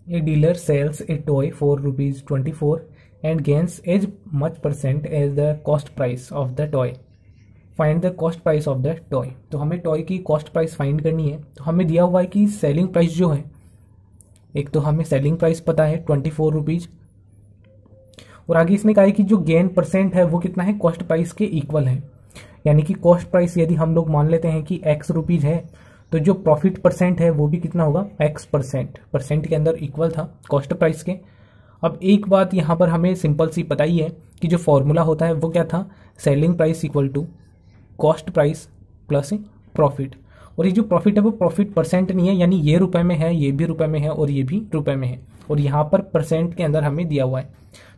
A dealer sells a toy for ₹24 and gains as much percent as the cost price of the toy. Find the cost price of the toy. तो हमें toy की cost price find करनी है। तो हमें दिया हुआ है कि सेलिंग प्राइस जो है, एक तो हमें सेलिंग प्राइस पता है ₹24, और आगे इसमें कहा है कि जो गेन परसेंट है वो कितना है, कॉस्ट प्राइस के इक्वल है। यानी कि कॉस्ट प्राइस यदि हम लोग मान लेते हैं कि ₹X है, तो जो प्रॉफिट परसेंट है वो भी कितना होगा, X%। परसेंट के अंदर इक्वल था कॉस्ट प्राइस के। अब एक बात यहाँ पर हमें सिंपल सी पता ही है कि जो फॉर्मूला होता है वो क्या था, selling price equal to cost price plus profit. और ये जो प्रॉफिट है वो प्रॉफिट परसेंट नहीं है, यानी ये रुपए में है, ये भी रुपए में है और ये भी रुपए में है, और यहाँ पर परसेंट के अंदर हमें दिया हुआ है।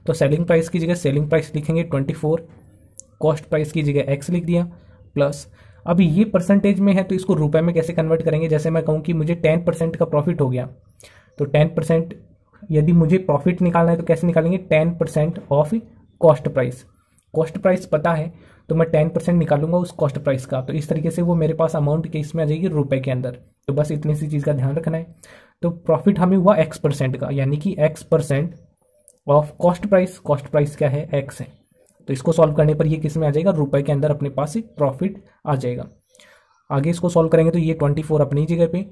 तो सेलिंग प्राइस की जगह सेलिंग प्राइस लिखेंगे 24, कॉस्ट प्राइस की जगह X लिख दिया, प्लस अब ये परसेंटेज में है तो इसको रुपए में कैसे कन्वर्ट करेंगे। जैसे मैं कहूँ कि मुझे 10% का प्रॉफिट हो गया, तो 10% यदि मुझे प्रॉफिट निकालना है तो कैसे निकालेंगे, 10% of cost price. Cost price पता है तो मैं 10% निकालूंगा उस कॉस्ट प्राइस का। तो इस तरीके से वो मेरे पास अमाउंट के इसमें आ जाएगी रुपए के अंदर। तो बस इतनी सी चीज़ का ध्यान रखना है। तो प्रॉफिट हमें हुआ X% का, यानी कि X% of cost price. Cost price क्या है, X है। तो इसको सॉल्व करने पर ये किस में आ जाएगा, रुपए के अंदर अपने पास प्रॉफिट आ जाएगा। आगे इसको सॉल्व करेंगे तो ये 24 अपनी जगह पे,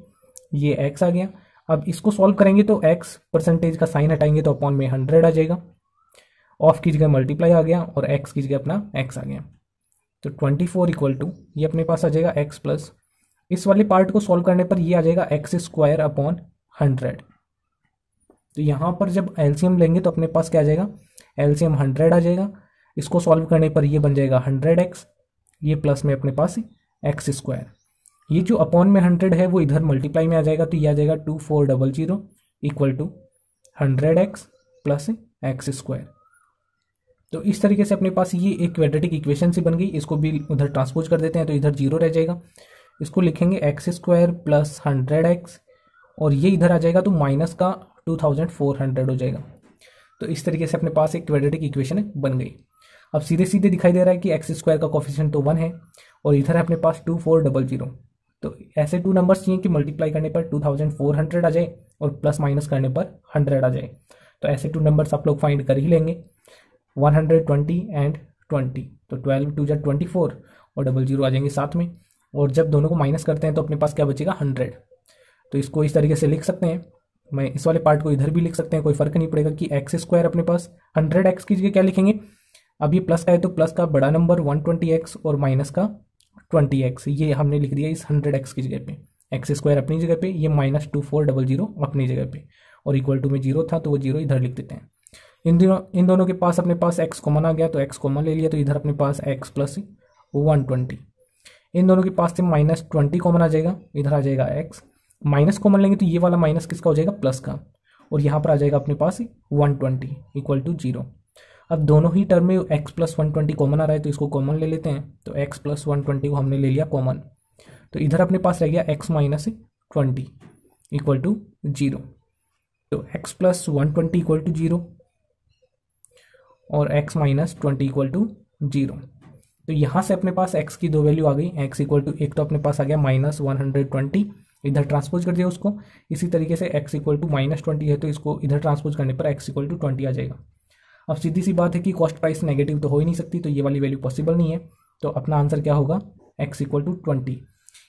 ये X आ गया। अब इसको सॉल्व करेंगे तो X परसेंटेज का साइन हटाएंगे तो अपॉन में 100 आ जाएगा, ऑफ की जगह मल्टीप्लाई आ गया और X की जगह अपना X आ गया। तो 24 इक्वल टू ये अपने पास आ जाएगा X प्लस, इस वाले पार्ट को सॉल्व करने पर ये आ जाएगा X² अपॉन 100। तो यहाँ पर जब एलसीएम लेंगे तो अपने पास क्या आ जाएगा, एलसीएम 100 आ जाएगा। इसको सॉल्व करने पर ये बन जाएगा 100x, ये प्लस में अपने पास X²। ये जो अपॉन में 100 है वो इधर मल्टीप्लाई में आ जाएगा, तो ये आ जाएगा 2400 equal to 100x plus X²। तो इस तरीके से अपने पास ये एक क्वाड्रेटिक इक्वेशन सी बन गई। इसको भी उधर ट्रांसपोज कर देते हैं तो इधर 0 रह जाएगा। इसको लिखेंगे X² प्लस 100x, और ये इधर आ जाएगा तो माइनस का 2400 हो जाएगा। तो इस तरीके से अपने पास एक क्वाड्रेटिक इक्वेशन बन गई। अब सीधे सीधे दिखाई दे रहा है कि X² का कोफिशिएंट तो 1 है और इधर है अपने पास 2400। तो ऐसे 2 नंबर्स चाहिए कि मल्टीप्लाई करने पर 2400 आ जाए और प्लस माइनस करने पर 100 आ जाए। तो ऐसे 2 नंबर्स आप लोग फाइंड कर ही लेंगे, 120 एंड 20। तो 12 2 जा 24 और 00 आ जाएंगे साथ में, और जब दोनों को माइनस करते हैं तो अपने पास क्या बचेगा, 100। तो इसको इस तरीके से लिख सकते हैं। मैं इस वाले पार्ट को इधर भी लिख सकते हैं, कोई फर्क नहीं पड़ेगा कि X² अपने पास 100x की जगह क्या लिखेंगे। अब ये प्लस का है तो प्लस का बड़ा नंबर 120x और माइनस का 20x, ये हमने लिख दिया इस 100x की जगह पे। X² अपनी जगह पे, ये माइनस 2400 अपनी जगह पे, और इक्वल टू में 0 था तो वो 0 इधर लिख देते हैं। इन दोनों के पास अपने पास x कॉमन आ गया तो x कॉमन ले लिया, तो इधर अपने पास x प्लस 120। इन दोनों के पास से माइनस 20 कॉमन आ जाएगा, इधर आ जाएगा x। माइनस कॉमन लेंगे तो ये वाला माइनस किसका हो जाएगा, प्लस का, और यहाँ पर आ जाएगा अपने पास 120 इक्वल टू 0। अब दोनों ही टर्म में x प्लस 120 कॉमन आ रहा है तो इसको कॉमन ले लेते हैं। तो x प्लस 120 को हमने ले लिया कॉमन, तो इधर अपने पास रह गया x माइनस 20 इक्वल टू 0। तो x प्लस 120 इक्वल टू 0 और x माइनस 20 इक्वल टू 0। तो यहाँ से अपने पास x की 2 वैल्यू आ गई। x इक्वल टू, एक तो अपने पास आ गया माइनस 120, इधर ट्रांसपोज कर दिया उसको। इसी तरीके से x इक्वल टू माइनस 20 है तो इसको इधर ट्रांसपोज करने पर x इक्वल टू 20 आ जाएगा। अब सीधी सी बात है कि कॉस्ट प्राइस नेगेटिव तो हो ही नहीं सकती, तो ये वाली वैल्यू पॉसिबल नहीं है। तो अपना आंसर क्या होगा, x इक्वल टू 20,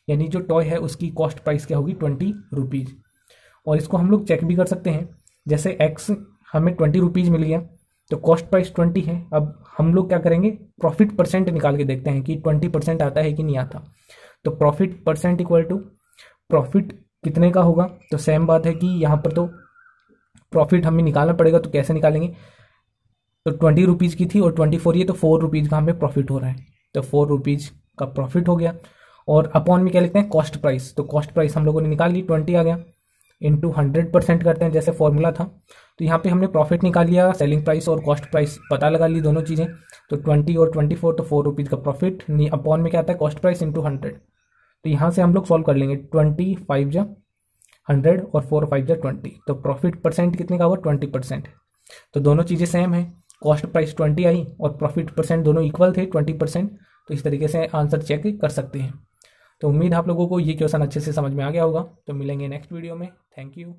यानी जो टॉय है उसकी कॉस्ट प्राइस क्या होगी, ₹20। और इसको हम लोग चेक भी कर सकते हैं, जैसे x हमें ₹20 मिल गया तो कॉस्ट प्राइस 20 है। अब हम लोग क्या करेंगे, प्रॉफिट परसेंट निकाल के देखते हैं कि 20% आता है कि नहीं आता। तो profit percent equal to profit कितने का होगा। तो सेम बात है कि यहाँ पर तो प्रॉफिट हमें निकालना पड़ेगा, तो कैसे निकालेंगे, तो ₹20 की थी और 24 ये, तो ₹4 का हमें प्रॉफिट हो रहा है, तो ₹4 का प्रॉफिट हो गया। और अपॉन में क्या लिखते हैं, कॉस्ट प्राइस। तो कॉस्ट प्राइस हम लोगों ने निकाल ली, 20 आ गया, इंटू 100% करते हैं जैसे फॉर्मूला था। तो यहाँ पे हमने प्रॉफिट निकाल लिया, सेलिंग प्राइस और कॉस्ट प्राइस पता लगा ली दोनों चीज़ें। तो 20 और 24, तो ₹4 का प्रॉफिट, अपॉन में क्या आता है, कॉस्ट प्राइस इंटू 100। तो यहाँ से हम लोग सॉल्व कर लेंगे, 20 5 जा 100 और 4 5 जा 20। तो प्रॉफिट परसेंट कितने का हुआ, 20%। तो दोनों चीज़ें सेम है, कॉस्ट प्राइस 20 आई और प्रॉफिट परसेंट दोनों इक्वल थे 20%। तो इस तरीके से आंसर चेक कर सकते हैं। तो उम्मीद आप लोगों को ये क्वेश्चन अच्छे से समझ में आ गया होगा। तो मिलेंगे नेक्स्ट वीडियो में। Thank you.